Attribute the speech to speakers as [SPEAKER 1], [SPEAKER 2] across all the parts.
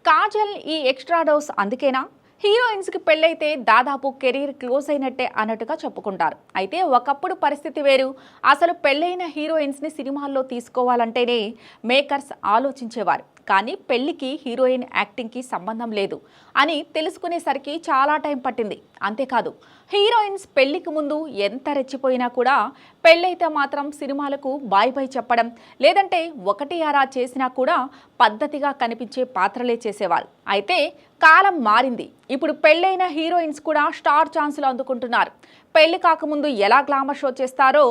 [SPEAKER 1] కాజల్ ఈ extra dose అందుకేనా? హీరోయిన్స్కి పెళ్ళైతే దాదాపు కెరీర్ క్లోజ్ అయినట్టే అన్నట్టుగా చెప్పుకుంటారు. అయితే ఒకప్పుడు పరిస్థితి వేరు. అసలు పెళ్ళైన హీరోయిన్స్ని సినిమాల్లో తీసుకోవాలంటేనే మేకర్స్ ఆలోచించేవారు. కానీ పెళ్లికి హీరోయిన్ యాక్టింగ్కి సంబంధం లేదు అని తెలుసుకునేసరికి చాలా టైం పట్టింది. అంతేకాదు, హీరోయిన్స్ పెళ్లికి ముందు ఎంత రెచ్చిపోయినా కూడా పెళ్ళైతే మాత్రం సినిమాలకు బాయ్ బాయ్ చెప్పడం, లేదంటే ఒకటి అరా చేసినా కూడా పద్ధతిగా కనిపించే పాత్రలే చేసేవారు. అయితే కాలం మారింది. ఇప్పుడు పెళ్ళైన హీరోయిన్స్ కూడా స్టార్ ఛాన్సులు అందుకుంటున్నారు. పెళ్లి కాకముందు ఎలా గ్లామర్ షో చేస్తారో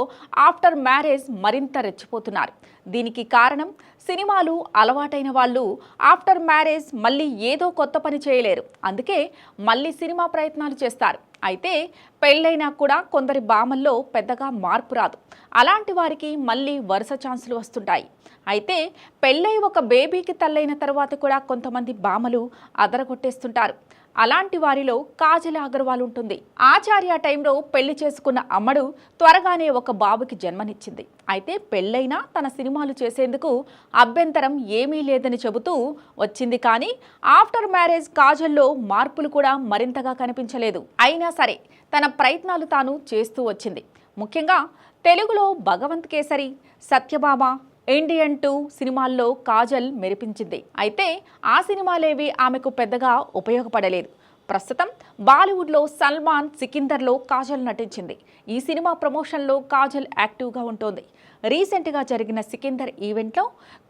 [SPEAKER 1] ఆఫ్టర్ మ్యారేజ్ మరింత రెచ్చిపోతున్నారు. దీనికి కారణం సినిమాలు అలవాటైన వాళ్ళు ఆఫ్టర్ మ్యారేజ్ మళ్ళీ ఏదో కొత్త పని చేయలేరు. అందుకే మళ్ళీ సినిమా ప్రయత్నాలు చేస్తారు. అయితే పెళ్ళైనా కూడా కొందరి భామల్లో పెద్దగా మార్పు రాదు. అలాంటి వారికి మళ్ళీ వరుస ఛాన్సులు వస్తుంటాయి. అయితే పెళ్ళై ఒక బేబీకి తల్లైన తర్వాత కూడా కొంతమంది భామలు అదరగొట్టేస్తుంటారు. అలాంటి వారిలో కాజల్ అగర్వాల్ ఉంటుంది. ఆచార్య టైంలో పెళ్లి చేసుకున్న అమ్మడు త్వరగానే ఒక బాబుకి జన్మనిచ్చింది. అయితే పెళ్ళైనా తన సినిమాలు చేసేందుకు అభ్యంతరం ఏమీ లేదని చెబుతూ వచ్చింది. కానీ ఆఫ్టర్ మ్యారేజ్ కాజల్లో మార్పులు కూడా మరింతగా కనిపించలేదు. అయినా సరే తన ప్రయత్నాలు తాను చేస్తూ వచ్చింది. ముఖ్యంగా తెలుగులో భగవంత్ కేసరి, సత్యభామ, ఇండియన్ 2 సినిమాల్లో కాజల్ మెరిపించింది. అయితే ఆ సినిమాలేవి ఆమెకు పెద్దగా ఉపయోగపడలేదు. ప్రస్తుతం బాలీవుడ్లో సల్మాన్ సికిందర్లో కాజల్ నటించింది. ఈ సినిమా ప్రమోషన్లో కాజల్ యాక్టివ్గా ఉంటుంది. రీసెంట్గా జరిగిన సికిందర్ ఈవెంట్లో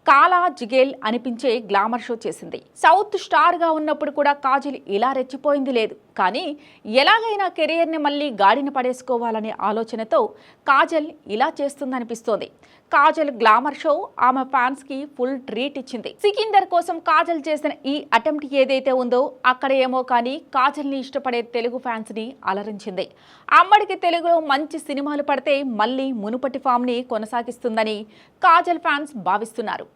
[SPEAKER 1] కాలా జిగేల్ అనిపించే గ్లామర్ షో చేసింది. సౌత్ స్టార్గా ఉన్నప్పుడు కూడా కాజల్ ఇలా రెచ్చిపోయింది లేదు. కానీ ఎలాగైనా కెరియర్ని మళ్ళీ గాడిన పడేసుకోవాలనే ఆలోచనతో కాజల్ ఇలా చేస్తుందనిపిస్తోంది. కాజల్ గ్లామర్ షో ఆమె ఫ్యాన్స్కి ఫుల్ ట్రీట్ ఇచ్చింది. సికిందర్ కోసం కాజల్ చేసిన ఈ అటెంప్ట్ ఏదైతే ఉందో అక్కడ ఏమో కానీ కాజల్ని ఇష్టపడే తెలుగు ఫ్యాన్స్ని అలరించింది. అమ్మడికి తెలుగులో మంచి సినిమాలు పడితే మళ్ళీ మునుపటి ఫామ్ని కొనసాగిస్తుందని కాజల్ ఫ్యాన్స్ భావిస్తున్నారు.